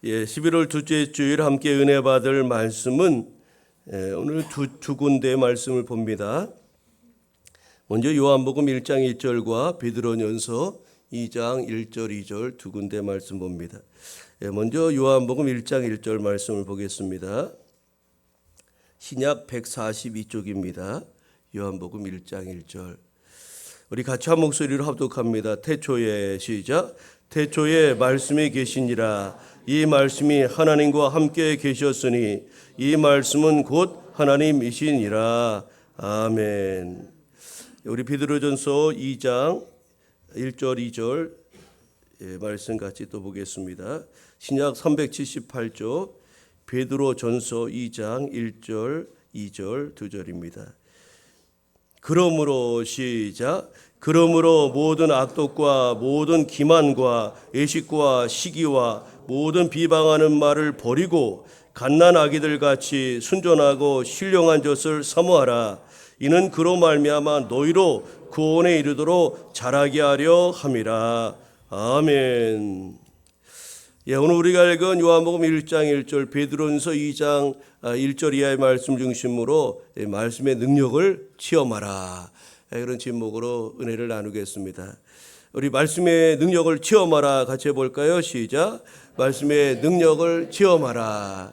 11월 둘째 주일 함께 은혜 받을 말씀은 오늘 두 군데의 말씀을 봅니다. 먼저 요한복음 1장 1절과 베드로전서 2장 1절 2절 두 군데 말씀 봅니다. 먼저 요한복음 1장 1절 말씀을 보겠습니다. 신약 142쪽입니다. 요한복음 1장 1절. 우리 같이 한 목소리로 합독합니다. 태초에 시작. 태초에 말씀이 계시니라. 이 말씀이 하나님과 함께 계셨으니 이 말씀은 곧 하나님이시니라. 아멘. 우리 베드로전서 2장 1절 2절 말씀 같이 또 보겠습니다. 신약 378쪽 베드로전서 2장 1절 2절 2절입니다. 그러므로 시작. 그러므로 모든 악독과 모든 기만과 애식과 시기와 모든 비방하는 말을 버리고 갓난 아기들 같이 순전하고 신령한 젖을 사모하라. 이는 그로 말미암아 너희로 구원에 이르도록 자라게 하려 함이라. 아멘. 오늘 우리가 읽은 요한복음 1장 1절 베드로전서 2장 1절 이하의 말씀 중심으로 말씀의 능력을 체험하라. 그런 제목으로 은혜를 나누겠습니다. 우리 말씀의 능력을 체험하라 같이 해볼까요? 시작. 말씀의 능력을 체험하라.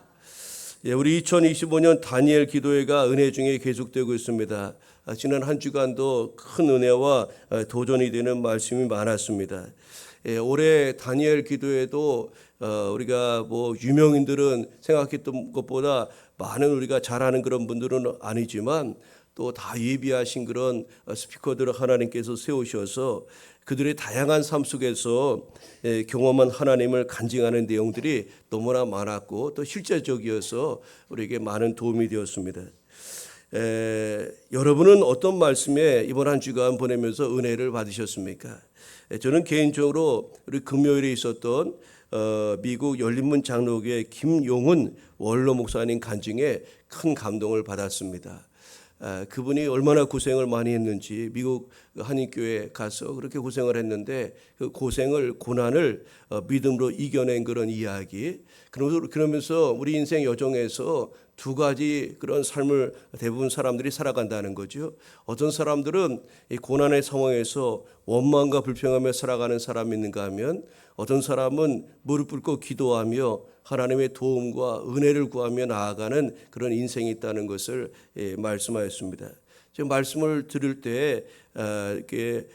우리 2025년 다니엘 기도회가 은혜 중에 계속되고 있습니다. 지난 한 주간도 큰 은혜와 도전이 되는 말씀이 많았습니다. 올해 다니엘 기도회도 우리가 유명인들은 생각했던 것보다 많은 우리가 잘 아는 그런 분들은 아니지만 또 다 예비하신 그런 스피커들을 하나님께서 세우셔서 그들의 다양한 삶 속에서 경험한 하나님을 간증하는 내용들이 너무나 많았고 또 실제적이어서 우리에게 많은 도움이 되었습니다. 여러분은 어떤 말씀에 이번 한 주간 보내면서 은혜를 받으셨습니까? 저는 개인적으로 우리 금요일에 있었던 미국 열린문 장로교회 김용은 원로 목사님 간증에 큰 감동을 받았습니다. 그분이 얼마나 고생을 많이 했는지 미국 한인교회에 가서 그렇게 고생을 했는데 그 고난을 믿음으로 이겨낸 그런 이야기. 그러면서 우리 인생 여정에서 두 가지 그런 삶을 대부분 사람들이 살아간다는 거죠. 어떤 사람들은 이 고난의 상황에서 원망과 불평하며 살아가는 사람이 있는가 하면 어떤 사람은 무릎 꿇고 기도하며 하나님의 도움과 은혜를 구하며 나아가는 그런 인생이 있다는 것을 말씀하였습니다. 지금 말씀을 들을 때 이렇게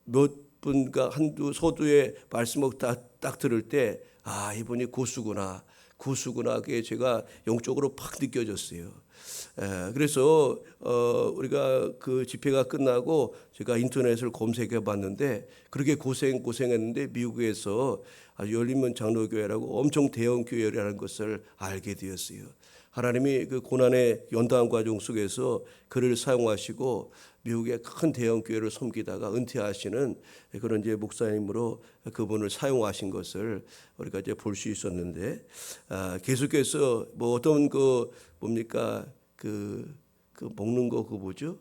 몇 분과 한두 소두의 말씀을 딱 들을 때 이분이 고수구나. 그게 제가 영적으로 팍 느껴졌어요. 그래서 우리가 그 집회가 끝나고 제가 인터넷을 검색해 봤는데 그렇게 고생했는데 미국에서 열린문 장로교회라고 엄청 대형 교회라는 것을 알게 되었어요. 하나님이 그 고난의 연단 과정 속에서 그를 사용하시고 미국의 큰 대형 교회를 섬기다가 은퇴하시는 그런 이제 목사님으로 그분을 사용하신 것을 우리가 이제 볼 수 있었는데 계속해서 어떤 먹는 거 뭐죠?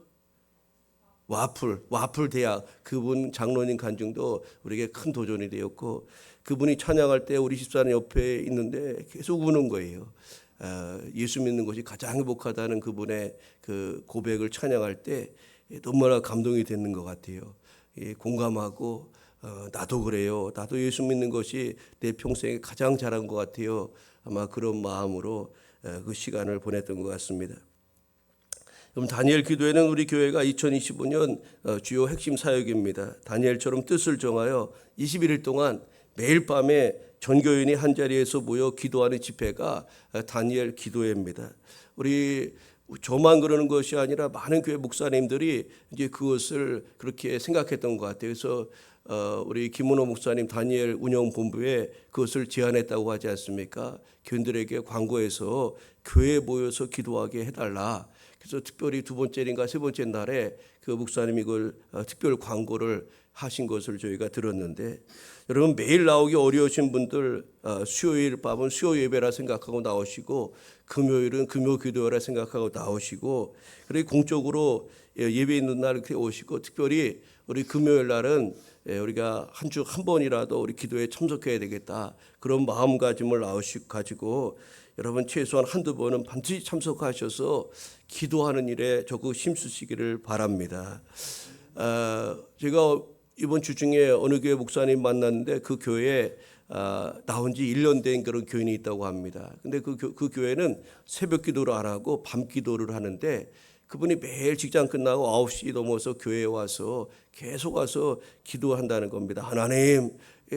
와플 대학 그분 장로님 간증도 우리에게 큰 도전이 되었고 그분이 찬양할 때 우리 집사람 옆에 있는데 계속 우는 거예요. 예수 믿는 것이 가장 행복하다는 그분의 그 고백을 찬양할 때 너무나 감동이 되는 것 같아요. 공감하고 나도 그래요. 나도 예수 믿는 것이 내 평생에 가장 잘한 것 같아요. 아마 그런 마음으로 그 시간을 보냈던 것 같습니다. 그럼 다니엘 기도회는 우리 교회가 2025년 주요 핵심 사역입니다. 다니엘처럼 뜻을 정하여 21일 동안 매일 밤에 전교인이 한 자리에서 모여 기도하는 집회가 다니엘 기도회입니다. 저만 그러는 것이 아니라 많은 교회 목사님들이 이제 그것을 그렇게 생각했던 것 같아요. 그래서 우리 김문호 목사님 다니엘 운영본부에 그것을 제안했다고 하지 않습니까? 교인들에게 광고해서 교회에 모여서 기도하게 해달라. 그래서 특별히 두 번째인가 세 번째 날에 그 목사님이 이걸 특별 광고를 하신 것을 저희가 들었는데 여러분 매일 나오기 어려우신 분들 수요일 밤은 수요 예배라 생각하고 나오시고 금요일은 금요 기도회라 생각하고 나오시고 그리고 공적으로 예배 있는 날 이렇게 오시고 특별히 우리 금요일 날은 우리가 한 주 한 번이라도 우리 기도에 참석해야 되겠다, 그런 마음가짐을 가지고 여러분 최소한 한두 번은 반드시 참석하셔서 기도하는 일에 적극 힘쓰시기를 바랍니다. 제가 이번 주 중에 어느 교회 목사님 만났는데 그 교회에 나온 지 1년 된 그런 교인이 있다고 합니다. 근데 그 교회는 새벽 기도를 안 하고 밤 기도를 하는데, 그분이 매일 직장 끝나고 9시 넘어서 교회에 와서 계속 와서 기도한다는 겁니다. 하나님,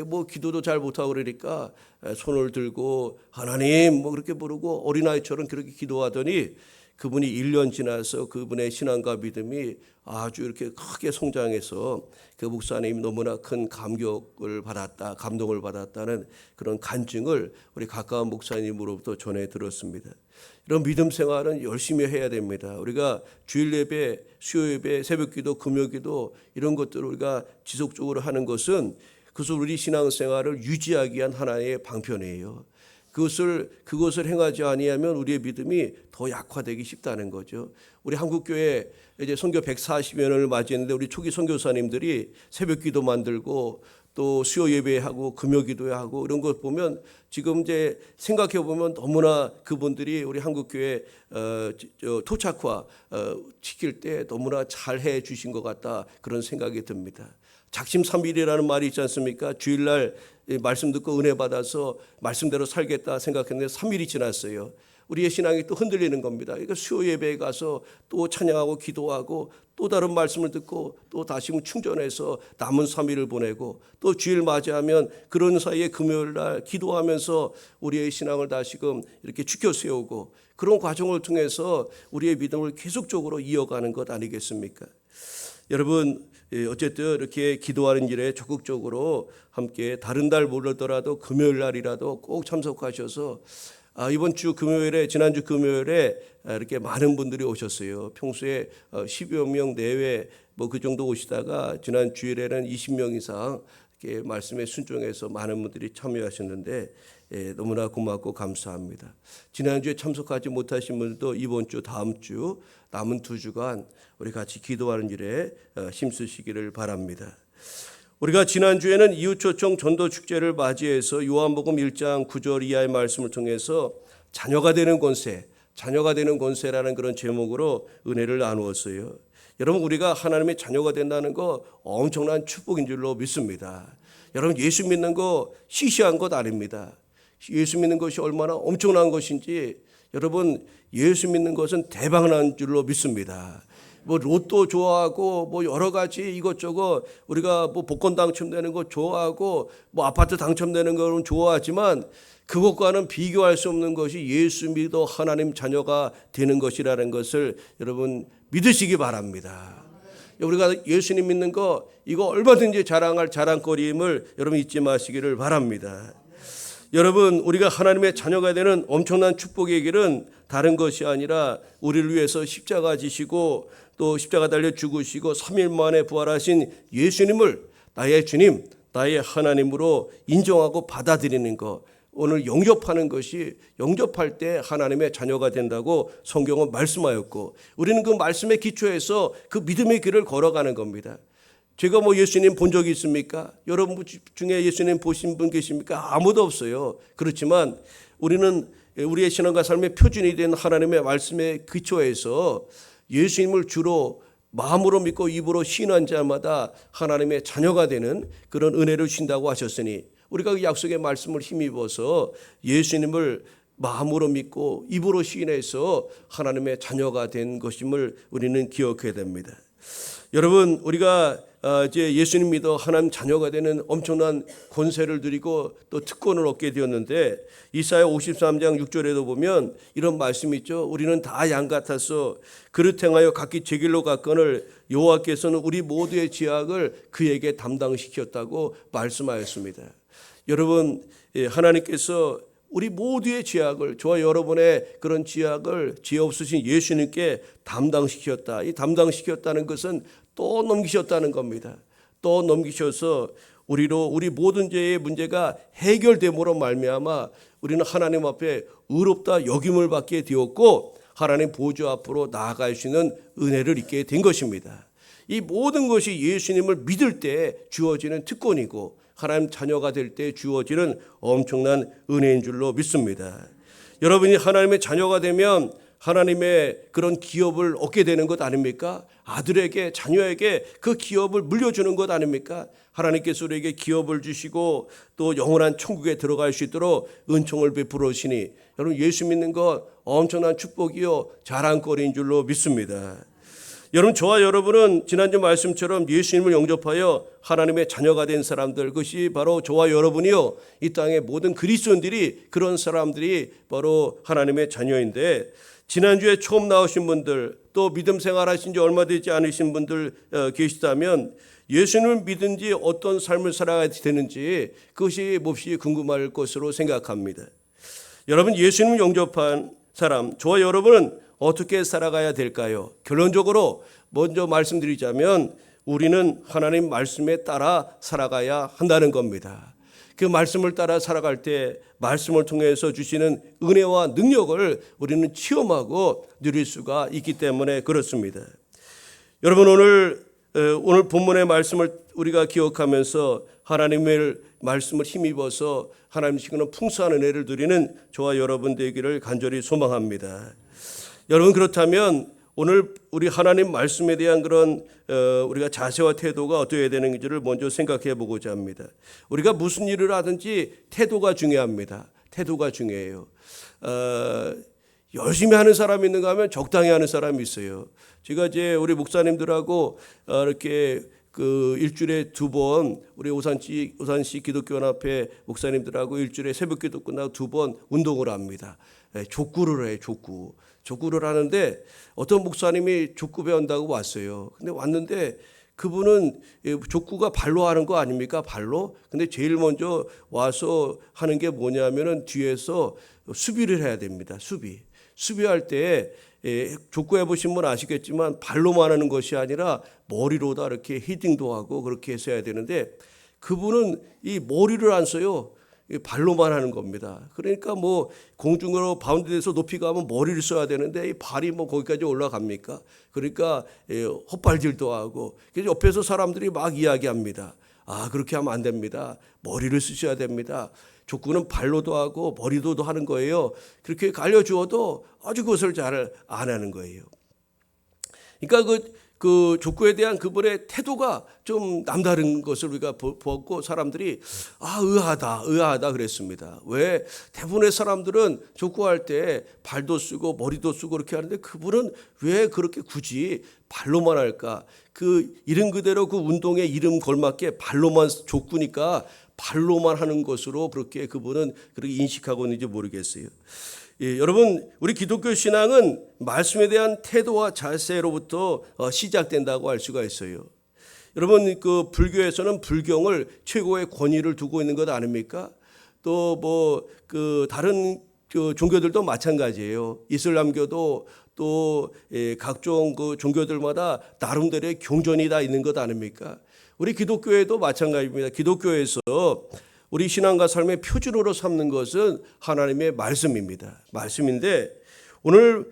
뭐 기도도 잘 못하고 그러니까 손을 들고 하나님 뭐 그렇게 부르고 어린아이처럼 그렇게 기도하더니 그분이 1년 지나서 그분의 신앙과 믿음이 아주 이렇게 크게 성장해서 그 목사님이 너무나 큰 감동을 받았다는 그런 간증을 우리 가까운 목사님으로부터 전해 들었습니다. 이런 믿음 생활은 열심히 해야 됩니다. 우리가 주일 예배, 수요 예배, 새벽 기도, 금요 기도 이런 것들을 우리가 지속적으로 하는 것은 우리 신앙 생활을 유지하기 위한 하나의 방편이에요. 그것을 행하지 아니하면 우리의 믿음이 더 약화되기 쉽다는 거죠. 우리 한국교회 이제 선교 140여 년을 맞이했는데 우리 초기 선교사님들이 새벽 기도 만들고 또 수요 예배하고 금요 기도하고 이런 것 보면 지금 이제 생각해 보면 너무나 그분들이 우리 한국교회 토착화 시킬 때 너무나 잘해 주신 것 같다, 그런 생각이 듭니다. 작심삼일이라는 말이 있지 않습니까? 주일날 말씀 듣고 은혜 받아서 말씀대로 살겠다 생각했는데 3일이 지났어요. 우리의 신앙이 또 흔들리는 겁니다. 그러니까 수요 예배에 가서 또 찬양하고 기도하고 또 다른 말씀을 듣고 또 다시 충전해서 남은 3일을 보내고 또 주일 맞이하면 그런 사이에 금요일 날 기도하면서 우리의 신앙을 다시금 이렇게 지켜 세우고, 그런 과정을 통해서 우리의 믿음을 계속적으로 이어가는 것 아니겠습니까? 여러분, 어쨌든 이렇게 기도하는 일에 적극적으로 함께 다른 달 모르더라도 금요일 날이라도 꼭 참석하셔서 이번 주 금요일에, 지난주 금요일에 이렇게 많은 분들이 오셨어요. 평소에 10여 명 내외 뭐 그 정도 오시다가 지난 주일에는 20명 이상 이렇게 말씀에 순종해서 많은 분들이 참여하셨는데 너무나 고맙고 감사합니다. 지난주에 참석하지 못하신 분들도 이번 주, 다음 주 남은 2주간 우리 같이 기도하는 일에 힘쓰시기를 바랍니다. 우리가 지난주에는 이웃초청 전도축제를 맞이해서 요한복음 1장 9절 이하의 말씀을 통해서 자녀가 되는 권세라는 그런 제목으로 은혜를 나누었어요. 여러분, 우리가 하나님의 자녀가 된다는 거 엄청난 축복인 줄로 믿습니다. 여러분, 예수 믿는 거 시시한 것 아닙니다. 예수 믿는 것이 얼마나 엄청난 것인지, 여러분, 예수 믿는 것은 대박난 줄로 믿습니다. 뭐 로또 좋아하고 뭐 여러 가지 이것저것 우리가 뭐 복권 당첨되는 거 좋아하고 뭐 아파트 당첨되는 거는 좋아하지만 그것과는 비교할 수 없는 것이 예수 믿어 하나님 자녀가 되는 것이라는 것을 여러분 믿으시기 바랍니다. 우리가 예수님 믿는 거 이거 얼마든지 자랑할 자랑거리임을 여러분 잊지 마시기를 바랍니다. 여러분, 우리가 하나님의 자녀가 되는 엄청난 축복의 길은 다른 것이 아니라 우리를 위해서 십자가 지시고 또 십자가 달려 죽으시고 3일 만에 부활하신 예수님을 나의 주님, 나의 하나님으로 인정하고 받아들이는 것, 오늘 영접하는 것이, 영접할 때 하나님의 자녀가 된다고 성경은 말씀하였고, 우리는 그 말씀에 기초해서 그 믿음의 길을 걸어가는 겁니다. 제가 뭐 예수님 본 적이 있습니까? 여러분 중에 예수님 보신 분 계십니까? 아무도 없어요. 그렇지만 우리는 우리의 신앙과 삶의 표준이 된 하나님의 말씀에 기초해서 예수님을 주로 마음으로 믿고 입으로 시인한 자마다 하나님의 자녀가 되는 그런 은혜를 주신다고 하셨으니, 우리가 그 약속의 말씀을 힘입어서 예수님을 마음으로 믿고 입으로 시인해서 하나님의 자녀가 된 것임을 우리는 기억해야 됩니다. 여러분, 우리가 이제 예수님 믿어 하나님 자녀가 되는 엄청난 권세를 누리고 또 특권을 얻게 되었는데, 이사야 53장 6절에도 보면 이런 말씀이 있죠. 우리는 다 양 같아서 그릇 행하여 각기 제 길로 갔거늘 여호와께서는 우리 모두의 죄악을 그에게 담당시켰다고 말씀하였습니다. 여러분, 하나님께서 우리 모두의 죄악을, 저와 여러분의 그런 죄악을 죄 없으신 예수님께 담당시켰다. 이 담당시켰다는 것은 또 넘기셨다는 겁니다. 또 넘기셔서 우리 모든 죄의 문제가 해결됨으로 말미암아 우리는 하나님 앞에 의롭다 여김을 받게 되었고 하나님 보좌 앞으로 나아갈 수 있는 은혜를 입게 된 것입니다. 이 모든 것이 예수님을 믿을 때 주어지는 특권이고 하나님 자녀가 될 때 주어지는 엄청난 은혜인 줄로 믿습니다. 여러분이 하나님의 자녀가 되면 하나님의 그런 기업을 얻게 되는 것 아닙니까? 아들에게, 자녀에게 그 기업을 물려주는 것 아닙니까? 하나님께서 우리에게 기업을 주시고 또 영원한 천국에 들어갈 수 있도록 은총을 베풀어 주시니 여러분, 예수 믿는 것 엄청난 축복이요 자랑거리인 줄로 믿습니다. 여러분, 저와 여러분은 지난주 말씀처럼 예수님을 영접하여 하나님의 자녀가 된 사람들, 그것이 바로 저와 여러분이요 이 땅의 모든 그리스도인들이 그런 사람들이 바로 하나님의 자녀인데, 지난주에 처음 나오신 분들, 또 믿음 생활하신 지 얼마 되지 않으신 분들 계시다면 예수님을 믿은 지 어떤 삶을 살아야 되는지 그것이 몹시 궁금할 것으로 생각합니다. 여러분, 예수님을 영접한 사람, 저와 여러분은 어떻게 살아가야 될까요? 결론적으로 먼저 말씀드리자면 우리는 하나님 말씀에 따라 살아가야 한다는 겁니다. 그 말씀을 따라 살아갈 때 말씀을 통해서 주시는 은혜와 능력을 우리는 체험하고 누릴 수가 있기 때문에 그렇습니다. 여러분, 오늘 본문의 말씀을 우리가 기억하면서 하나님의 말씀을 힘입어서 하나님 주시는 풍성한 은혜를 누리는 저와 여러분 되기를 간절히 소망합니다. 여러분, 그렇다면 오늘 우리 하나님 말씀에 대한 그런 우리가 자세와 태도가 어떠해야 되는지를 먼저 생각해 보고자 합니다. 우리가 무슨 일을 하든지 태도가 중요합니다. 태도가 중요해요. 열심히 하는 사람이 있는가 하면 적당히 하는 사람이 있어요. 제가 이제 우리 목사님들하고 이렇게 그 일주일에 2번 우리 오산시 기독교연합회 목사님들하고 일주일에 새벽기도 끝나고 2번 운동을 합니다. 족구를 해요. 족구를 하는데 어떤 목사님이 족구 배운다고 왔어요. 근데 왔는데 그분은 족구가 발로 하는 거 아닙니까? 발로. 근데 제일 먼저 와서 하는 게 뭐냐면은 뒤에서 수비를 해야 됩니다. 수비할 때 족구 해보신 분 아시겠지만 발로만 하는 것이 아니라 머리로다 이렇게 헤딩도 하고 그렇게 해서 해야 되는데 그분은 이 머리를 안 써요. 발로만 하는 겁니다. 그러니까 뭐 공중으로 바운드에서 높이 가면 머리를 써야 되는데 이 발이 뭐 거기까지 올라갑니까? 그러니까 헛발질도 하고 그래서 옆에서 사람들이 막 이야기합니다. 아, 그렇게 하면 안 됩니다. 머리를 쓰셔야 됩니다. 족구는 발로도 하고 머리로도 하는 거예요. 그렇게 알려주어도 아주 그것을 잘 안 하는 거예요. 그러니까 그 족구에 대한 그분의 태도가 좀 남다른 것을 우리가 보고 사람들이 의아하다 그랬습니다. 왜? 대부분의 사람들은 족구할 때 발도 쓰고 머리도 쓰고 그렇게 하는데 그분은 왜 그렇게 굳이 발로만 할까? 그 이름 그대로 그 운동의 이름 걸맞게 발로만 족구니까 발로만 하는 것으로 그렇게 그분은 그렇게 인식하고 있는지 모르겠어요. 여러분, 우리 기독교 신앙은 말씀에 대한 태도와 자세로부터 시작된다고 할 수가 있어요. 여러분, 그 불교에서는 불경을 최고의 권위를 두고 있는 것 아닙니까? 또 뭐 그 다른 그 종교들도 마찬가지예요. 이슬람교도 또 각종 그 종교들마다 나름대로의 경전이 다 있는 것 아닙니까? 우리 기독교에도 마찬가지입니다. 기독교에서 우리 신앙과 삶의 표준으로 삼는 것은 하나님의 말씀입니다. 말씀인데 오늘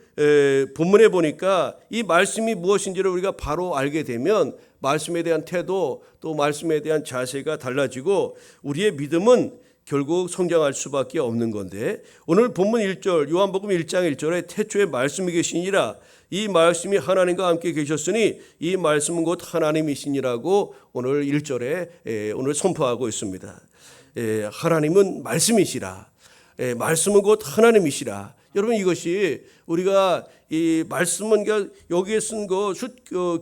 본문에 보니까 이 말씀이 무엇인지를 우리가 바로 알게 되면 말씀에 대한 태도 또 말씀에 대한 자세가 달라지고 우리의 믿음은 결국 성장할 수밖에 없는 건데 오늘 본문 1절 요한복음 1장 1절에 태초에 말씀이 계시니라 이 말씀이 하나님과 함께 계셨으니 이 말씀은 곧 하나님이시니라고 오늘 1절에 오늘 선포하고 있습니다. 하나님은 말씀이시라. 말씀은 곧 하나님이시라. 여러분, 이것이 우리가 이 말씀은 여기에 쓴 거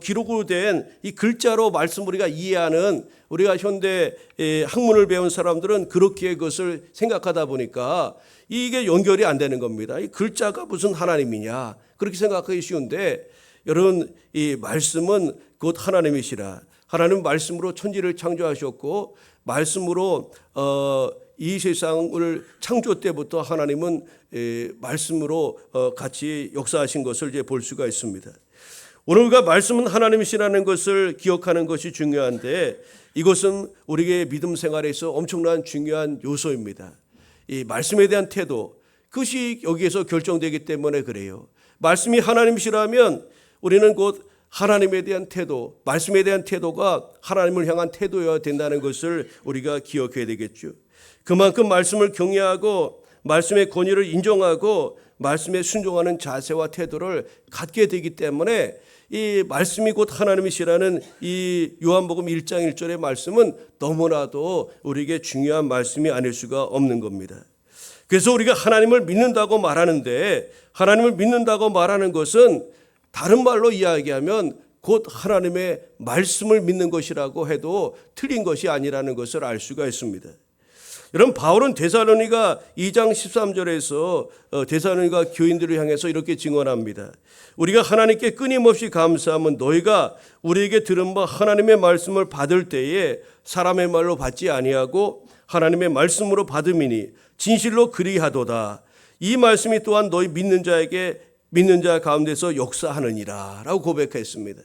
기록으로 된 이 글자로 말씀 우리가 이해하는 우리가 현대 학문을 배운 사람들은 그렇게 그것을 생각하다 보니까 이게 연결이 안 되는 겁니다. 이 글자가 무슨 하나님이냐 그렇게 생각하기 쉬운데 여러분, 이 말씀은 곧 하나님이시라. 하나님 말씀으로 천지를 창조하셨고 말씀으로 이 세상을 창조 때부터 하나님은 말씀으로 같이 역사하신 것을 이제 볼 수가 있습니다. 오늘 우리가 말씀은 하나님이시라는 것을 기억하는 것이 중요한데 이것은 우리의 믿음 생활에서 엄청난 중요한 요소입니다. 이 말씀에 대한 태도 그것이 여기에서 결정되기 때문에 그래요. 말씀이 하나님이시라면 우리는 곧 하나님에 대한 태도, 말씀에 대한 태도가 하나님을 향한 태도여야 된다는 것을 우리가 기억해야 되겠죠. 그만큼 말씀을 경외하고 말씀의 권위를 인정하고 말씀에 순종하는 자세와 태도를 갖게 되기 때문에 이 말씀이 곧 하나님이시라는 이 요한복음 1장 1절의 말씀은 너무나도 우리에게 중요한 말씀이 아닐 수가 없는 겁니다. 그래서 우리가 하나님을 믿는다고 말하는데, 하나님을 믿는다고 말하는 것은 다른 말로 이야기하면 곧 하나님의 말씀을 믿는 것이라고 해도 틀린 것이 아니라는 것을 알 수가 있습니다. 여러분, 바울은 데살로니가 2장 13절에서 데살로니가 교인들을 향해서 이렇게 증언합니다. 우리가 하나님께 끊임없이 감사함은 너희가 우리에게 들은 바 하나님의 말씀을 받을 때에 사람의 말로 받지 아니하고 하나님의 말씀으로 받음이니 진실로 그리하도다. 이 말씀이 또한 너희 믿는 자 가운데서 역사하느니라 라고 고백했습니다.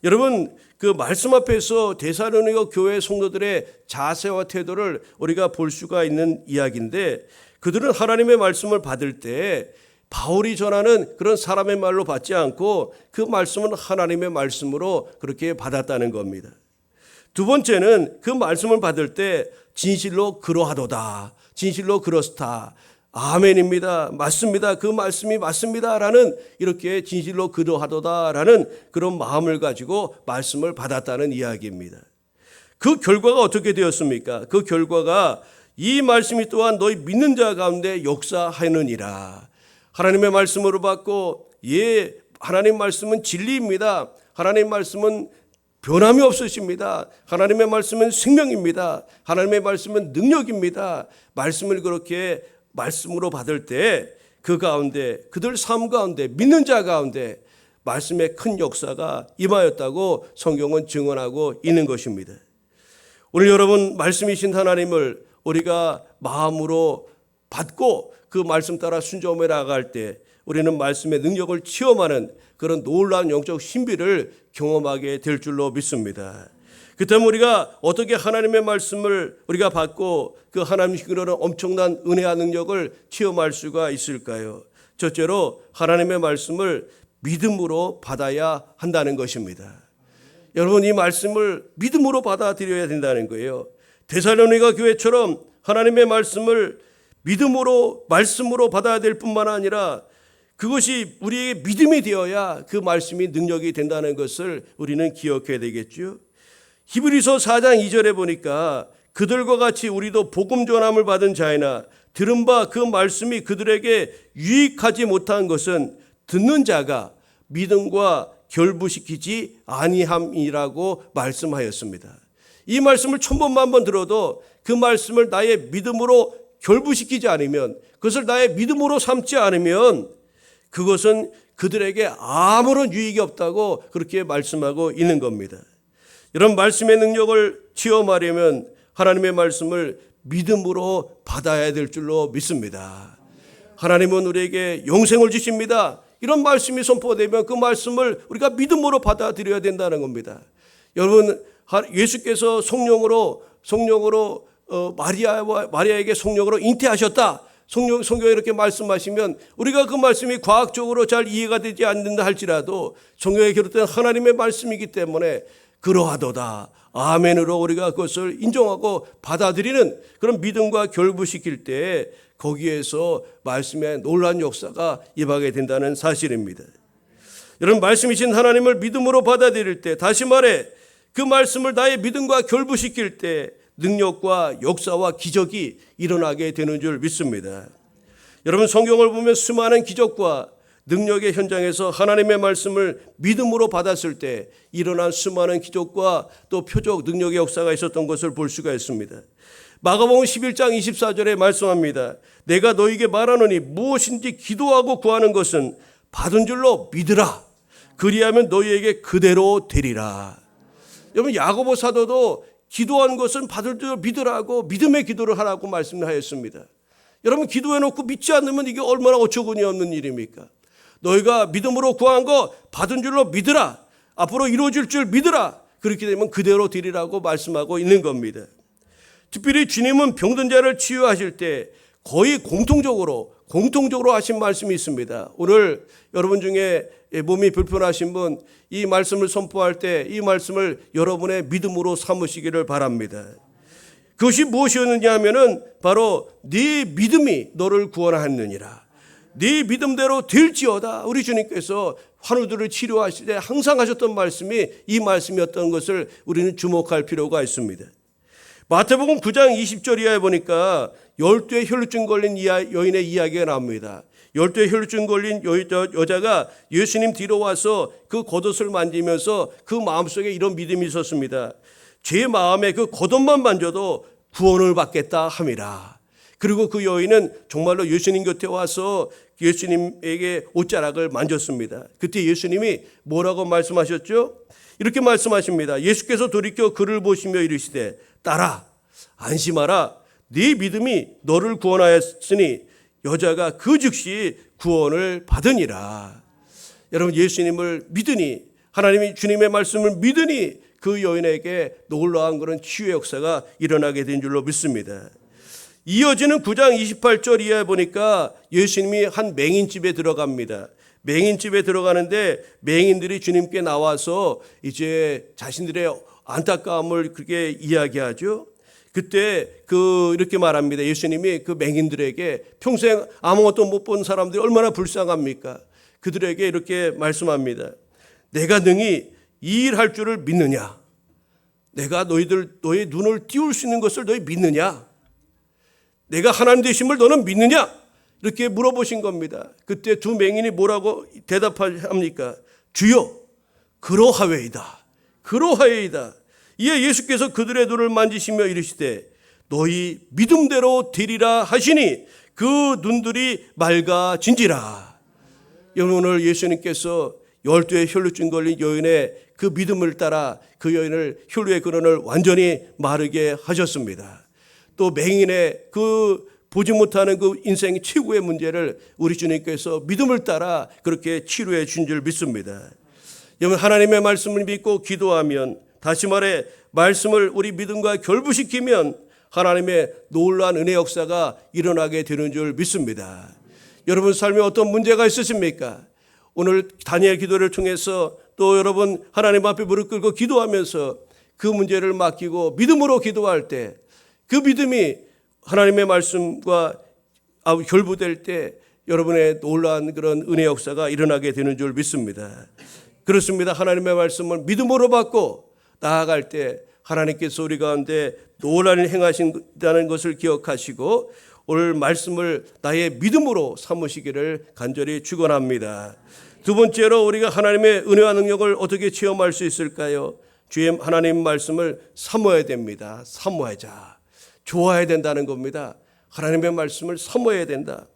여러분, 그 말씀 앞에서 데살로니가 교회 성도들의 자세와 태도를 우리가 볼 수가 있는 이야기인데, 그들은 하나님의 말씀을 받을 때 바울이 전하는 그런 사람의 말로 받지 않고 그 말씀은 하나님의 말씀으로 그렇게 받았다는 겁니다. 두 번째는 그 말씀을 받을 때 진실로 그러하도다, 진실로 그렇다, 아멘입니다, 맞습니다, 그 말씀이 맞습니다 라는, 이렇게 진실로 그러하도다라는 그런 마음을 가지고 말씀을 받았다는 이야기입니다. 그 결과가 어떻게 되었습니까? 그 결과가 이 말씀이 또한 너희 믿는 자 가운데 역사하느니라. 하나님의 말씀으로 받고, 하나님 말씀은 진리입니다, 하나님 말씀은 변함이 없으십니다, 하나님의 말씀은 생명입니다, 하나님의 말씀은 능력입니다. 말씀을 그렇게 말씀으로 받을 때 그 가운데, 그들 삶 가운데, 믿는 자 가운데 말씀의 큰 역사가 임하였다고 성경은 증언하고 있는 것입니다. 오늘 여러분, 말씀이신 하나님을 우리가 마음으로 받고 그 말씀 따라 순종해 나갈 때 우리는 말씀의 능력을 체험하는 그런 놀라운 영적 신비를 경험하게 될 줄로 믿습니다. 그렇다면 우리가 어떻게 하나님의 말씀을 우리가 받고 그 하나님의 그런 엄청난 은혜와 능력을 체험할 수가 있을까요? 첫째로 하나님의 말씀을 믿음으로 받아야 한다는 것입니다. 여러분, 이 말씀을 믿음으로 받아들여야 된다는 거예요. 데살로니가 교회처럼 하나님의 말씀을 믿음으로, 말씀으로 받아야 될 뿐만 아니라 그것이 우리에게 믿음이 되어야 그 말씀이 능력이 된다는 것을 우리는 기억해야 되겠죠. 히브리서 4장 2절에 보니까 그들과 같이 우리도 복음 전함을 받은 자이나 들은 바 그 말씀이 그들에게 유익하지 못한 것은 듣는 자가 믿음과 결부시키지 아니함이라고 말씀하였습니다. 이 말씀을 1000번만 들어도 그 말씀을 나의 믿음으로 결부시키지 않으면, 그것을 나의 믿음으로 삼지 않으면 그것은 그들에게 아무런 유익이 없다고 그렇게 말씀하고 있는 겁니다. 이런 말씀의 능력을 체험하려면 하나님의 말씀을 믿음으로 받아야 될 줄로 믿습니다. 하나님은 우리에게 영생을 주십니다. 이런 말씀이 선포되면 그 말씀을 우리가 믿음으로 받아들여야 된다는 겁니다. 여러분, 예수께서 성령으로 마리아에게 성령으로 잉태하셨다, 성경에 이렇게 말씀하시면 우리가 그 말씀이 과학적으로 잘 이해가 되지 않는다 할지라도 성경에 기록된 하나님의 말씀이기 때문에 그러하도다, 아멘으로 우리가 그것을 인정하고 받아들이는 그런 믿음과 결부시킬 때 거기에서 말씀의 놀라운 역사가 임하게 된다는 사실입니다. 여러분, 말씀이신 하나님을 믿음으로 받아들일 때, 다시 말해 그 말씀을 나의 믿음과 결부시킬 때 능력과 역사와 기적이 일어나게 되는 줄 믿습니다. 여러분, 성경을 보면 수많은 기적과 능력의 현장에서 하나님의 말씀을 믿음으로 받았을 때 일어난 수많은 기적과 또 표적 능력의 역사가 있었던 것을 볼 수가 있습니다. 마가복음 11장 24절에 말씀합니다. 내가 너에게 말하노니 무엇인지 기도하고 구하는 것은 받은 줄로 믿으라. 그리하면 너희에게 그대로 되리라. 여러분, 야고보 사도도 기도한 것은 받을 줄 믿으라고 믿음의 기도를 하라고 말씀하였습니다. 여러분, 기도해놓고 믿지 않으면 이게 얼마나 어처구니 없는 일입니까? 너희가 믿음으로 구한 거 받은 줄로 믿으라. 앞으로 이루어질 줄 믿으라. 그렇게 되면 그대로 되리라고 말씀하고 있는 겁니다. 특별히 주님은 병든 자를 치유하실 때 거의 공통적으로 하신 말씀이 있습니다. 오늘 여러분 중에 몸이 불편하신 분, 이 말씀을 선포할 때 이 말씀을 여러분의 믿음으로 삼으시기를 바랍니다. 그것이 무엇이었느냐 하면은 바로 네 믿음이 너를 구원하느니라. 네 믿음대로 될지어다. 우리 주님께서 환우들을 치료하실 때 항상 하셨던 말씀이 이 말씀이었던 것을 우리는 주목할 필요가 있습니다. 마태복음 9장 20절 이하에 보니까 12의 혈루증 걸린 여인의 이야기가 나옵니다. 12의 혈루증 걸린 여자가 예수님 뒤로 와서 그 겉옷을 만지면서 그 마음속에 이런 믿음이 있었습니다. 제 마음에 그 겉옷만 만져도 구원을 받겠다 함이라. 그리고 그 여인은 정말로 예수님 곁에 와서 예수님에게 옷자락을 만졌습니다. 그때 예수님이 뭐라고 말씀하셨죠? 이렇게 말씀하십니다. 예수께서 돌이켜 그를 보시며 이르시되 딸아 안심하라 네 믿음이 너를 구원하였으니 여자가 그 즉시 구원을 받으니라. 여러분 예수님을 믿으니 하나님이 주님의 말씀을 믿으니 그 여인에게 놀라운 그런 치유의 역사가 일어나게 된 줄로 믿습니다. 이어지는 9장 28절 이하에 보니까 예수님이 한 맹인집에 들어갑니다. 맹인집에 들어가는데 맹인들이 주님께 나와서 이제 자신들의 안타까움을 그렇게 이야기하죠. 그때 이렇게 말합니다. 예수님이 그 맹인들에게 평생 아무것도 못 본 사람들이 얼마나 불쌍합니까? 그들에게 이렇게 말씀합니다. 내가 능히 이 일 할 줄을 믿느냐? 내가 너의 눈을 띄울 수 있는 것을 너희 믿느냐? 내가 하나님 되심을 너는 믿느냐? 이렇게 물어보신 겁니다. 그때 두 맹인이 뭐라고 대답합니까? 주여 그러하외이다. 그러하외이다. 이에 예수께서 그들의 눈을 만지시며 이르시되 너희 믿음대로 되리라 하시니 그 눈들이 맑아진지라. 오늘 예수님께서 12의 혈루증 걸린 여인의 그 믿음을 따라 그 여인을 혈루의 근원을 완전히 마르게 하셨습니다. 또 맹인의 그 보지 못하는 그 인생의 최고의 문제를 우리 주님께서 믿음을 따라 그렇게 치료해 준 줄 믿습니다. 여러분 하나님의 말씀을 믿고 기도하면, 다시 말해 말씀을 우리 믿음과 결부시키면 하나님의 놀라운 은혜 역사가 일어나게 되는 줄 믿습니다. 여러분 삶에 어떤 문제가 있으십니까? 오늘 다니엘 기도를 통해서 또 여러분 하나님 앞에 무릎 꿇고 기도하면서 그 문제를 맡기고 믿음으로 기도할 때 그 믿음이 하나님의 말씀과 결부될 때 여러분의 놀라운 그런 은혜 역사가 일어나게 되는 줄 믿습니다. 그렇습니다. 하나님의 말씀을 믿음으로 받고 나아갈 때 하나님께서 우리 가운데 놀라운 일 행하신다는 것을 기억하시고 오늘 말씀을 나의 믿음으로 삼으시기를 간절히 축원합니다. 두 번째로 우리가 하나님의 은혜와 능력을 어떻게 체험할 수 있을까요? 주의 하나님 말씀을 사모해야 됩니다. 사모하자. 좋아해야 된다는 겁니다. 하나님의 말씀을 사모해야 된다.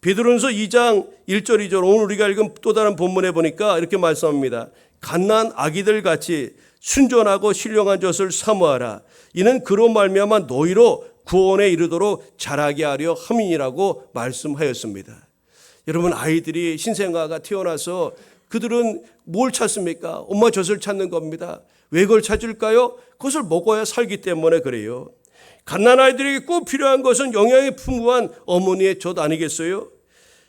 베드로전서 2장 1절 2절 오늘 우리가 읽은 또 다른 본문에 보니까 이렇게 말씀합니다. 갓난 아기들 같이 순전하고 신령한 젖을 사모하라. 이는 그로 말미암아 너희로 구원에 이르도록 자라게 하려 함이니라고 말씀하였습니다. 여러분 아이들이 신생아가 태어나서 그들은 뭘 찾습니까? 엄마 젖을 찾는 겁니다. 왜 그걸 찾을까요? 그것을 먹어야 살기 때문에 그래요. 갓난아이들에게 꼭 필요한 것은 영양이 풍부한 어머니의 젖 아니겠어요?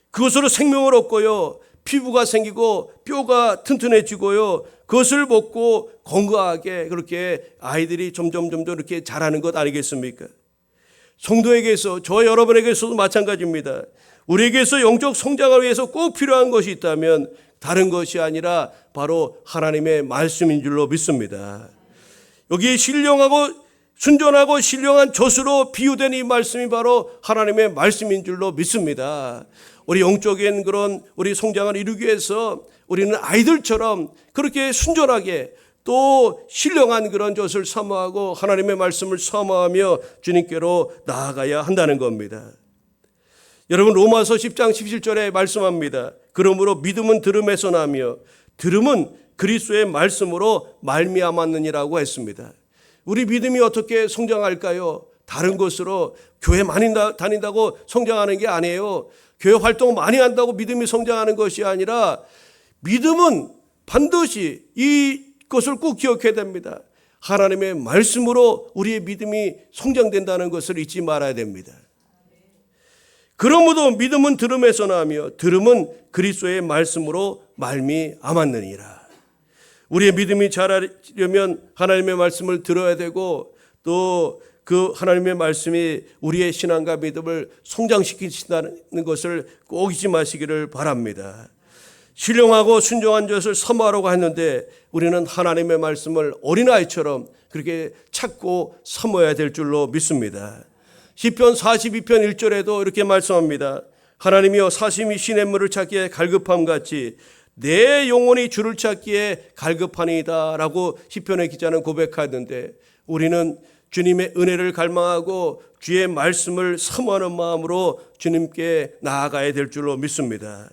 그것으로 생명을 얻고요, 피부가 생기고 뼈가 튼튼해지고요, 그것을 먹고 건강하게 그렇게 아이들이 점점 이렇게 자라는 것 아니겠습니까? 성도에게서, 저와 여러분에게서도 마찬가지입니다. 우리에게서 영적 성장을 위해서 꼭 필요한 것이 있다면 다른 것이 아니라 바로 하나님의 말씀인 줄로 믿습니다. 여기 순전하고 신령한 젖으로 비유된 이 말씀이 바로 하나님의 말씀인 줄로 믿습니다. 우리 영적인 그런 우리 성장을 이루기 위해서 우리는 아이들처럼 그렇게 순전하게 또 신령한 그런 젖을 사모하고 하나님의 말씀을 사모하며 주님께로 나아가야 한다는 겁니다. 여러분 로마서 10장 17절에 말씀합니다. 그러므로 믿음은 들음에서 나며 들음은 그리스도의 말씀으로 말미암았느니라고 했습니다. 우리 믿음이 어떻게 성장할까요? 다른 것으로 교회 많이 다닌다고 성장하는 게 아니에요. 교회 활동 많이 한다고 믿음이 성장하는 것이 아니라 믿음은 반드시 이것을 꼭 기억해야 됩니다. 하나님의 말씀으로 우리의 믿음이 성장된다는 것을 잊지 말아야 됩니다. 그러므로 믿음은 들음에서 나며 들음은 그리스도의 말씀으로 말미암았느니라. 우리의 믿음이 자라려면 하나님의 말씀을 들어야 되고 또 그 하나님의 말씀이 우리의 신앙과 믿음을 성장시키신다는 것을 꼭 잊지 마시기를 바랍니다. 신령하고 순종한 것을 사모하라고 했는데 우리는 하나님의 말씀을 어린아이처럼 그렇게 찾고 사모해야 될 줄로 믿습니다. 시편 42편 1절에도 이렇게 말씀합니다. 하나님이여 사심이 시냇물을 찾기에 갈급함 같이 내 영혼이 주를 찾기에 갈급하니이다 라고 시편의 기자는 고백하는데 우리는 주님의 은혜를 갈망하고 주의 말씀을 사모하는 마음으로 주님께 나아가야 될 줄로 믿습니다.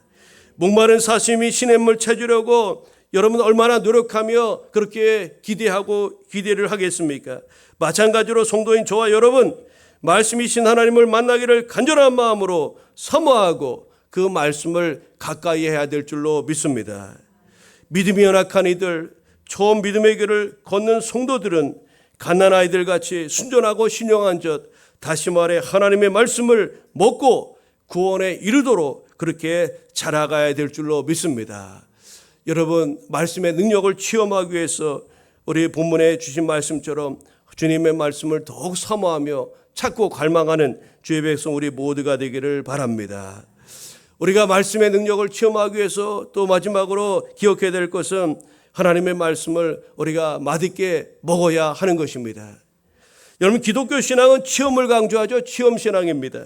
목마른 사심이 시냇물 찾으려고 여러분 얼마나 노력하며 그렇게 기대를 하겠습니까? 마찬가지로 성도인 저와 여러분 말씀이신 하나님을 만나기를 간절한 마음으로 사모하고 그 말씀을 가까이 해야 될 줄로 믿습니다. 믿음이 연약한 이들, 처음 믿음의 길을 걷는 성도들은 갓난아이들 같이 순전하고 신령한 것, 다시 말해 하나님의 말씀을 먹고 구원에 이르도록 그렇게 자라가야 될 줄로 믿습니다. 여러분 말씀의 능력을 체험하기 위해서 우리 본문에 주신 말씀처럼 주님의 말씀을 더욱 사모하며 찾고 갈망하는 주의 백성 우리 모두가 되기를 바랍니다. 우리가 말씀의 능력을 체험하기 위해서 또 마지막으로 기억해야 될 것은 하나님의 말씀을 우리가 맛있게 먹어야 하는 것입니다. 여러분 기독교 신앙은 체험을 강조하죠. 체험 신앙입니다.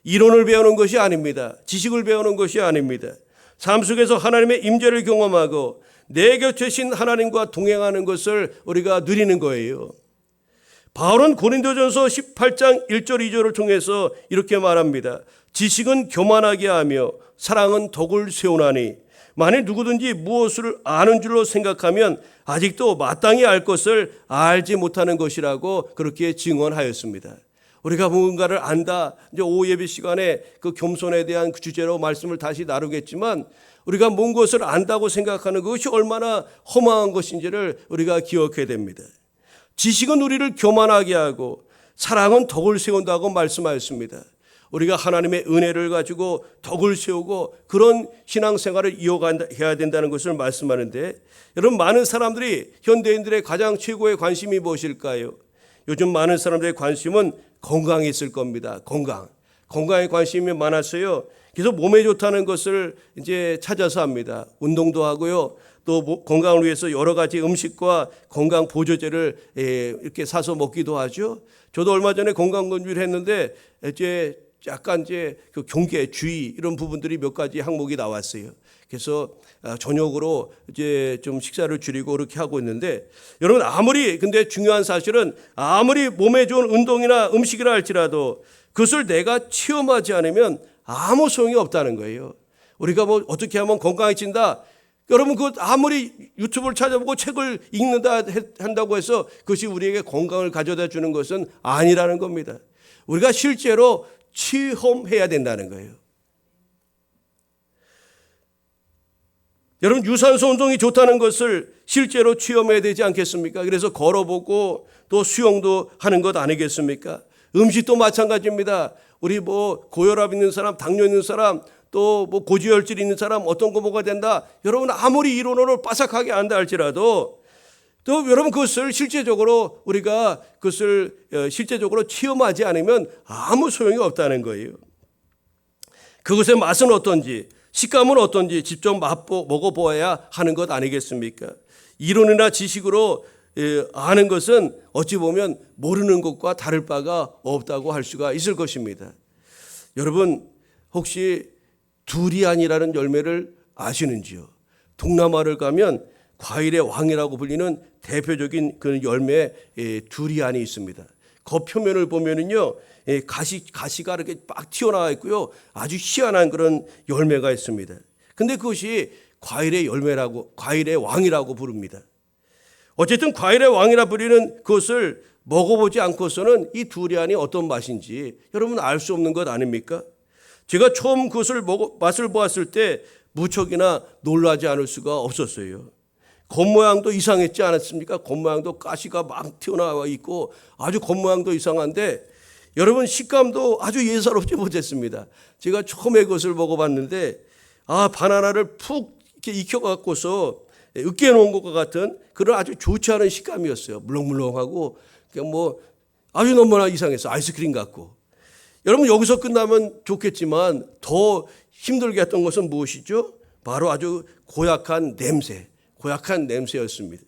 이론을 배우는 것이 아닙니다. 지식을 배우는 것이 아닙니다. 삶 속에서 하나님의 임재를 경험하고 내 곁에 신 하나님과 동행하는 것을 우리가 누리는 거예요. 바울은 고린도전서 18장 1절 2절을 통해서 이렇게 말합니다. 지식은 교만하게 하며 사랑은 덕을 세우나니 만일 누구든지 무엇을 아는 줄로 생각하면 아직도 마땅히 알 것을 알지 못하는 것이라고 그렇게 증언하였습니다. 우리가 무언가를 안다. 이제 오후 예배 시간에 그 겸손에 대한 그 주제로 말씀을 다시 나누겠지만 우리가 뭔 것을 안다고 생각하는 것이 얼마나 허망한 것인지를 우리가 기억해야 됩니다. 지식은 우리를 교만하게 하고 사랑은 덕을 세운다고 말씀하였습니다. 우리가 하나님의 은혜를 가지고 덕을 세우고 그런 신앙생활을 이어가야 된다는 것을 말씀하는데 여러분 많은 사람들이 현대인들의 가장 최고의 관심이 무엇일까요? 요즘 많은 사람들의 관심은 건강에 있을 겁니다. 건강에 관심이 많았어요. 그래서 몸에 좋다는 것을 이제 찾아서 합니다. 운동도 하고요. 또 건강을 위해서 여러 가지 음식과 건강 보조제를 이렇게 사서 먹기도 하죠. 저도 얼마 전에 건강 검진을 했는데 이제 약간 이제 그 경계, 주의 이런 부분들이 몇 가지 항목이 나왔어요. 그래서 저녁으로 이제 좀 식사를 줄이고 그렇게 하고 있는데 여러분 근데 중요한 사실은 아무리 몸에 좋은 운동이나 음식이라 할지라도 그것을 내가 체험하지 않으면 아무 소용이 없다는 거예요. 우리가 뭐 어떻게 하면 건강해진다. 여러분 그 아무리 유튜브를 찾아보고 책을 읽는다 한다고 해서 그것이 우리에게 건강을 가져다 주는 것은 아니라는 겁니다. 우리가 실제로 체험해야 된다는 거예요. 여러분 유산소 운동이 좋다는 것을 실제로 체험해야 되지 않겠습니까? 그래서 걸어보고 또 수영도 하는 것 아니겠습니까? 음식도 마찬가지입니다. 우리 뭐 고혈압 있는 사람, 당뇨 있는 사람, 또 뭐 고지혈증 있는 사람 어떤 거 먹어야 된다. 여러분 아무리 이론으로 빠삭하게 안다 할지라도 또 여러분 그것을 실제적으로 우리가 그것을 실제적으로 체험하지 않으면 아무 소용이 없다는 거예요. 그것의 맛은 어떤지 식감은 어떤지 직접 먹어보아야 하는 것 아니겠습니까? 이론이나 지식으로 아는 것은 어찌 보면 모르는 것과 다를 바가 없다고 할 수가 있을 것입니다. 여러분 혹시 두리안이라는 열매를 아시는지요? 동남아를 가면 과일의 왕이라고 불리는 대표적인 그 열매 두리안이 있습니다. 겉표면을 보면은요 가시가 이렇게 막 튀어나와 있고요 아주 희한한 그런 열매가 있습니다. 근데 그것이 과일의 왕이라고 부릅니다. 어쨌든 과일의 왕이라 부르는 그것을 먹어보지 않고서는 이 두리안이 어떤 맛인지 여러분 알 수 없는 것 아닙니까? 제가 처음 그것을 맛을 보았을 때 무척이나 놀라지 않을 수가 없었어요. 겉모양도 이상했지 않았습니까? 겉모양도 가시가 막 튀어나와 있고 아주 겉모양도 이상한데 여러분 식감도 아주 예사롭지 못했습니다. 제가 처음에 그것을 먹어봤는데 바나나를 푹 이렇게 익혀갖고서 으깨 놓은 것과 같은 그런 아주 좋지 않은 식감이었어요. 물렁물렁하고 그냥 뭐 아주 너무나 이상했어요. 아이스크림 같고. 여러분 여기서 끝나면 좋겠지만 더 힘들게 했던 것은 무엇이죠? 바로 아주 고약한 냄새였습니다.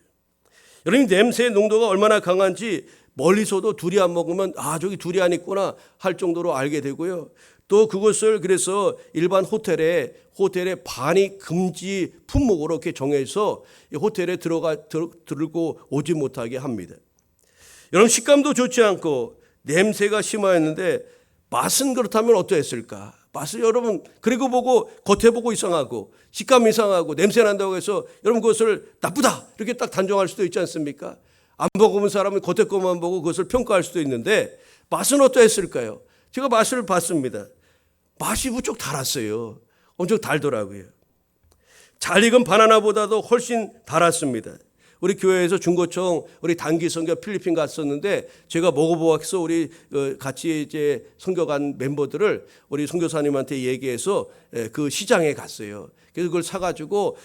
여러분 냄새의 농도가 얼마나 강한지 멀리서도 두리안 먹으면 저기 두리안 있구나 할 정도로 알게 되고요. 또 그것을 그래서 일반 호텔에 반입 금지 품목으로 이렇게 정해서 호텔에 들고 오지 못하게 합니다. 여러분 식감도 좋지 않고 냄새가 심하였는데 맛은 그렇다면 어떠했을까? 맛을 여러분 그리고 보고 겉에 보고 이상하고 식감 이상하고 냄새 난다고 해서 여러분 그것을 나쁘다 이렇게 딱 단정할 수도 있지 않습니까? 안 먹어본 사람은 겉에 것만 보고 그것을 평가할 수도 있는데 맛은 어떠했을까요? 제가 맛을 봤습니다. 맛이 무척 달았어요. 엄청 달더라고요. 잘 익은 바나나보다도 훨씬 달았습니다. 우리 교회에서 중고청 우리 단기 선교 필리핀 갔었는데 제가 먹어보아서 우리 같이 이제 선교 간 멤버들을 우리 선교사님한테 얘기해서 그 시장에 갔어요. 그래서 그걸 사가지고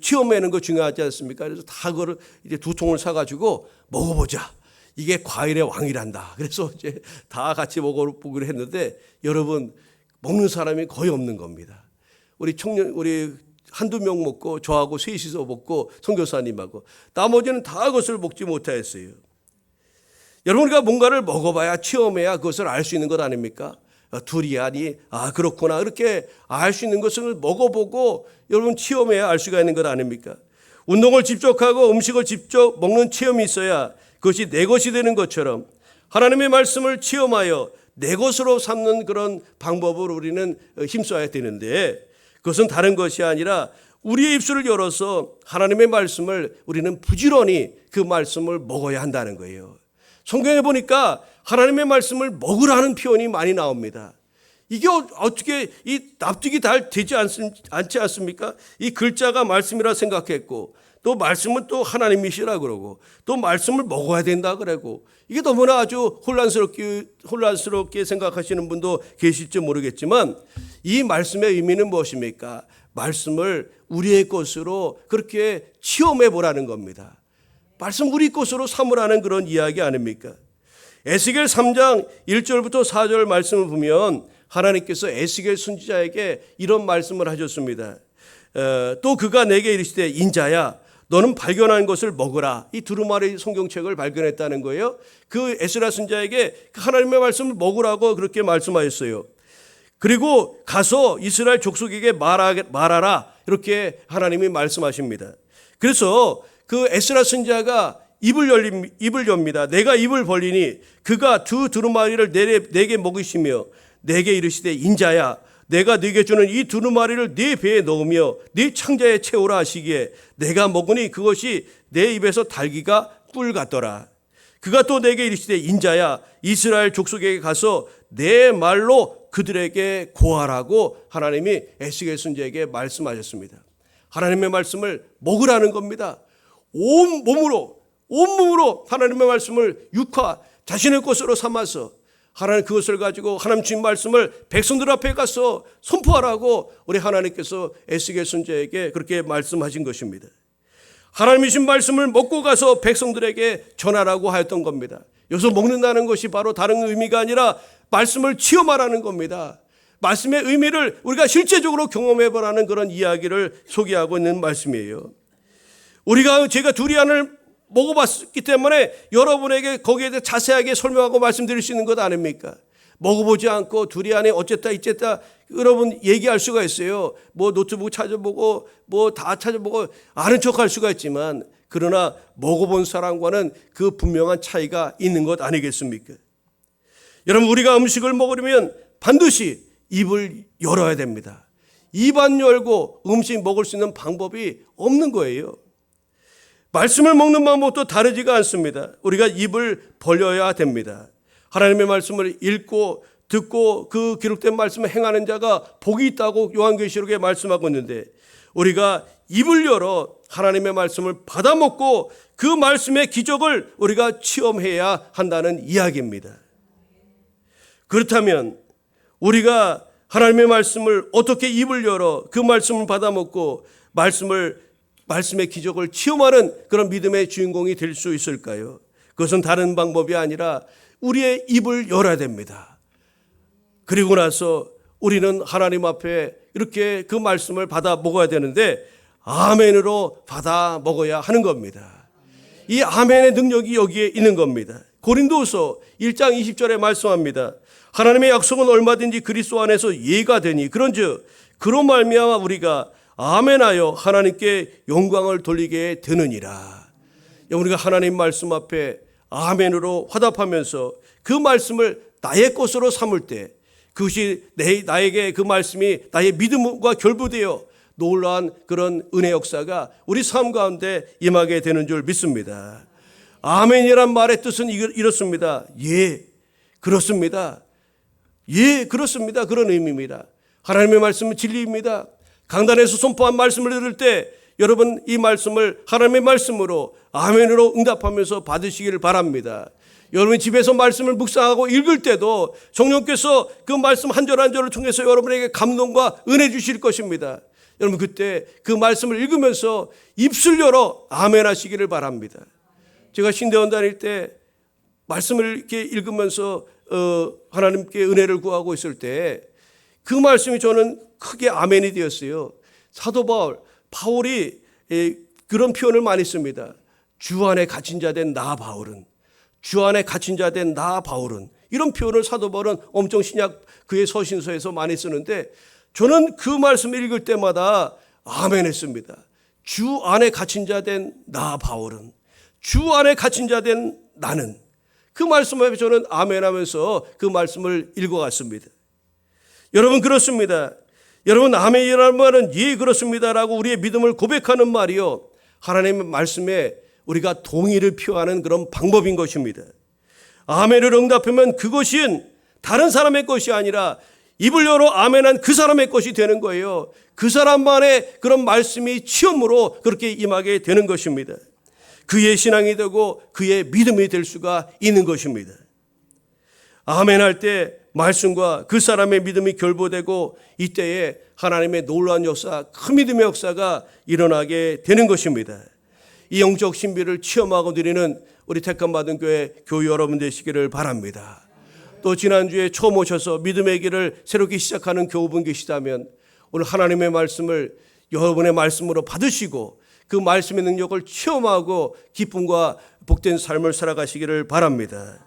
체험하는 거 중요하지 않습니까? 그래서 다 그걸 이제 2통을 사가지고 먹어보자. 이게 과일의 왕이란다. 그래서 이제 다 같이 먹어보기로 했는데 여러분 먹는 사람이 거의 없는 겁니다. 우리 한두 명 먹고 저하고 셋이서 먹고 선교사님하고 나머지는 다 그것을 먹지 못하였어요. 여러분 우리가 뭔가를 먹어봐야 체험해야 그것을 알 수 있는 것 아닙니까? 두리안이 그렇구나 이렇게 알 수 있는 것을 먹어보고 여러분 체험해야 알 수가 있는 것 아닙니까? 운동을 직접 하고 음식을 직접 먹는 체험이 있어야 그것이 내 것이 되는 것처럼 하나님의 말씀을 체험하여 내 것으로 삼는 그런 방법을 우리는 힘써야 되는데 그것은 다른 것이 아니라 우리의 입술을 열어서 하나님의 말씀을 우리는 부지런히 그 말씀을 먹어야 한다는 거예요. 성경에 보니까 하나님의 말씀을 먹으라는 표현이 많이 나옵니다. 이게 어떻게 이 납득이 잘 되지 않지 않습니까? 이 글자가 말씀이라 생각했고 또 말씀은 또 하나님이시라 그러고 또 말씀을 먹어야 된다 그러고 이게 너무나 아주 혼란스럽게 생각하시는 분도 계실지 모르겠지만 이 말씀의 의미는 무엇입니까? 말씀을 우리의 것으로 그렇게 체험해 보라는 겁니다. 말씀 우리 것으로 삼으라는 그런 이야기 아닙니까? 에스겔 3장 1절부터 4절 말씀을 보면 하나님께서 에스겔 선지자에게 이런 말씀을 하셨습니다. 또 그가 내게 이르시되 인자야 너는 발견한 것을 먹으라. 이 두루마리 성경책을 발견했다는 거예요. 그 에스라 선지자에게 하나님의 말씀을 먹으라고 그렇게 말씀하셨어요. 그리고 가서 이스라엘 족속에게 말하라. 이렇게 하나님이 말씀하십니다. 그래서 그 에스라 선지자가 입을 엽니다. 내가 입을 벌리니 그가 두 두루마리를 내게 먹이시며 내게 이르시되 인자야 내가 네게 주는 이 두루마리를 네 배에 넣으며 네 창자에 채우라 하시기에 내가 먹으니 그것이 내 입에서 달기가 꿀 같더라. 그가 또 내게 이르시되 인자야 이스라엘 족속에게 가서 내 말로 그들에게 고하라고 하나님이 에스겔 선지자에게 말씀하셨습니다. 하나님의 말씀을 먹으라는 겁니다. 온 몸으로 하나님의 말씀을 자신의 것으로 삼아서 하나님 그것을 가지고 하나님 주신 말씀을 백성들 앞에 가서 선포하라고 우리 하나님께서 에스겔 선지자에게 그렇게 말씀하신 것입니다. 하나님이 주신 말씀을 먹고 가서 백성들에게 전하라고 하였던 겁니다. 여기서 먹는다는 것이 바로 다른 의미가 아니라 말씀을 체험하라는 겁니다. 말씀의 의미를 우리가 실제적으로 경험해보라는 그런 이야기를 소개하고 있는 말씀이에요. 제가 두리안을 먹어봤기 때문에 여러분에게 거기에 대해 자세하게 설명하고 말씀드릴 수 있는 것 아닙니까? 먹어보지 않고 두리안이 어쨌다 이쨌다 여러분 얘기할 수가 있어요. 뭐 노트북 찾아보고 뭐 다 찾아보고 아는 척할 수가 있지만 그러나 먹어본 사람과는 그 분명한 차이가 있는 것 아니겠습니까? 여러분 우리가 음식을 먹으려면 반드시 입을 열어야 됩니다. 입 안 열고 음식 먹을 수 있는 방법이 없는 거예요. 말씀을 먹는 방법도 다르지가 않습니다. 우리가 입을 벌려야 됩니다. 하나님의 말씀을 읽고 듣고 그 기록된 말씀을 행하는 자가 복이 있다고 요한계시록에 말씀하고 있는데 우리가 입을 열어 하나님의 말씀을 받아먹고 그 말씀의 기적을 우리가 체험해야 한다는 이야기입니다. 그렇다면 우리가 하나님의 말씀을 어떻게 입을 열어 그 말씀을 받아먹고 말씀의 기적을 체험하는 그런 믿음의 주인공이 될 수 있을까요? 그것은 다른 방법이 아니라 우리의 입을 열어야 됩니다. 그리고 나서 우리는 하나님 앞에 이렇게 그 말씀을 받아 먹어야 되는데 아멘으로 받아 먹어야 하는 겁니다. 이 아멘의 능력이 여기에 있는 겁니다. 고린도후서 1장 20절에 말씀합니다. 하나님의 약속은 얼마든지 그리스도 안에서 예가 되니 그런즉 그로 말미암아 우리가 아멘하여 하나님께 영광을 돌리게 되느니라. 우리가 하나님 말씀 앞에 아멘으로 화답하면서 그 말씀을 나의 것으로 삼을 때 그것이 나에게 그 말씀이 나의 믿음과 결부되어 놀라운 그런 은혜 역사가 우리 삶 가운데 임하게 되는 줄 믿습니다. 아멘이란 말의 뜻은 이렇습니다. 예, 그렇습니다. 예, 그렇습니다. 그런 의미입니다. 하나님의 말씀은 진리입니다. 강단에서 선포한 말씀을 들을 때 여러분 이 말씀을 하나님의 말씀으로 아멘으로 응답하면서 받으시기를 바랍니다. 여러분 집에서 말씀을 묵상하고 읽을 때도 성령께서 그 말씀 한 절 한 절을 통해서 여러분에게 감동과 은혜 주실 것입니다. 여러분 그때 그 말씀을 읽으면서 입술 열어 아멘 하시기를 바랍니다. 제가 신대원 다닐 때 말씀을 이렇게 읽으면서 하나님께 은혜를 구하고 있을 때 그 말씀이 저는 크게 아멘이 되었어요. 사도 바울이 그런 표현을 많이 씁니다. 주 안에 갇힌 자 된 나 바울은, 주 안에 갇힌 자 된 나 바울은, 이런 표현을 사도 바울은 엄청 신약 그의 서신서에서 많이 쓰는데 저는 그 말씀을 읽을 때마다 아멘 했습니다. 주 안에 갇힌 자 된 나 바울은, 주 안에 갇힌 자 된 나는, 그 말씀에 저는 아멘 하면서 그 말씀을 읽어갔습니다. 여러분 그렇습니다. 여러분 아멘이라는 말은 예 그렇습니다라고 우리의 믿음을 고백하는 말이요, 하나님의 말씀에 우리가 동의를 표하는 그런 방법인 것입니다. 아멘을 응답하면 그것이 다른 사람의 것이 아니라 입을 열어 아멘한 그 사람의 것이 되는 거예요. 그 사람만의 그런 말씀이 체험으로 그렇게 임하게 되는 것입니다. 그의 신앙이 되고 그의 믿음이 될 수가 있는 것입니다. 아멘 할 때 말씀과 그 사람의 믿음이 결부되고 이때에 하나님의 놀라운 역사, 큰 믿음의 역사가 일어나게 되는 것입니다. 이 영적 신비를 체험하고 드리는 우리 택함받은 교회 여러분 되시기를 바랍니다. 또 지난주에 처음 오셔서 믿음의 길을 새롭게 시작하는 교우분 계시다면 오늘 하나님의 말씀을 여러분의 말씀으로 받으시고 그 말씀의 능력을 체험하고 기쁨과 복된 삶을 살아가시기를 바랍니다.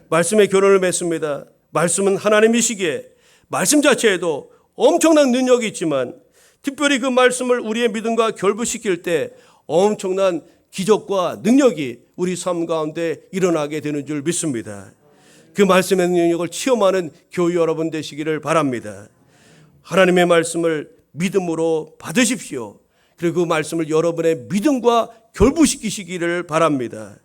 말씀의 결론을 맺습니다. 말씀은 하나님이시기에 말씀 자체에도 엄청난 능력이 있지만 특별히 그 말씀을 우리의 믿음과 결부시킬 때 엄청난 기적과 능력이 우리 삶 가운데 일어나게 되는 줄 믿습니다. 그 말씀의 능력을 체험하는 교회 여러분 되시기를 바랍니다. 하나님의 말씀을 믿음으로 받으십시오. 그리고 그 말씀을 여러분의 믿음과 결부시키시기를 바랍니다.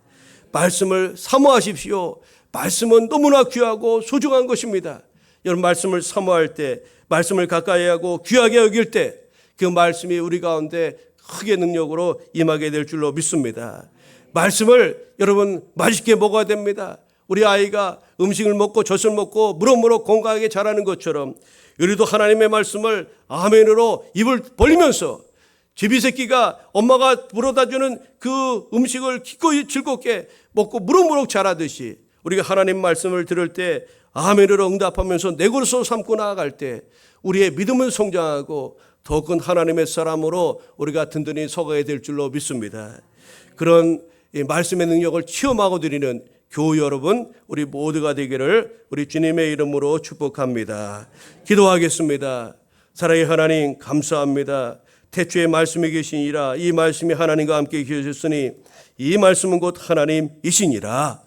말씀을 사모하십시오. 말씀은 너무나 귀하고 소중한 것입니다. 여러분 말씀을 사모할 때, 말씀을 가까이 하고 귀하게 여길 때 그 말씀이 우리 가운데 크게 능력으로 임하게 될 줄로 믿습니다. 말씀을 여러분 맛있게 먹어야 됩니다. 우리 아이가 음식을 먹고 젖을 먹고 무럭무럭 건강하게 자라는 것처럼 우리도 하나님의 말씀을 아멘으로 입을 벌리면서 제비 새끼가 엄마가 물어다주는 그 음식을 기꺼이 즐겁게 먹고 무럭무럭 자라듯이 우리가 하나님 말씀을 들을 때 아멘으로 응답하면서 내 것으로 삼고 나아갈 때 우리의 믿음은 성장하고 더 큰 하나님의 사람으로 우리가 든든히 서가야 될 줄로 믿습니다. 그런 말씀의 능력을 체험하고 드리는 교우 여러분 우리 모두가 되기를 우리 주님의 이름으로 축복합니다. 기도하겠습니다. 사랑의 하나님 감사합니다. 태초에 말씀이 계시니라. 이 말씀이 하나님과 함께 계셨으니 이 말씀은 곧 하나님이시니라.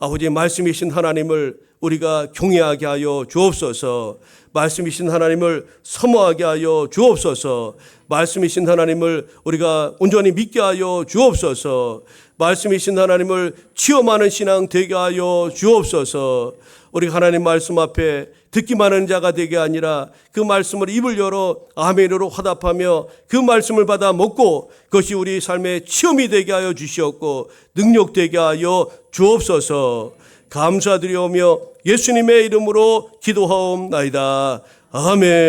아버지 말씀이신 하나님을 우리가 경외하게 하여 주옵소서. 말씀이신 하나님을 사모하게 하여 주옵소서. 말씀이신 하나님을 우리가 온전히 믿게 하여 주옵소서. 말씀이신 하나님을 체험하는 신앙 되게 하여 주옵소서. 우리 하나님 말씀 앞에 듣기만 하는 자가 되게 아니라 그 말씀을 입을 열어 아멘으로 화답하며 그 말씀을 받아 먹고 그것이 우리 삶의 체험이 되게 하여 주시옵고 능력 되게 하여 주옵소서. 감사드리오며 예수님의 이름으로 기도하옵나이다. 아멘.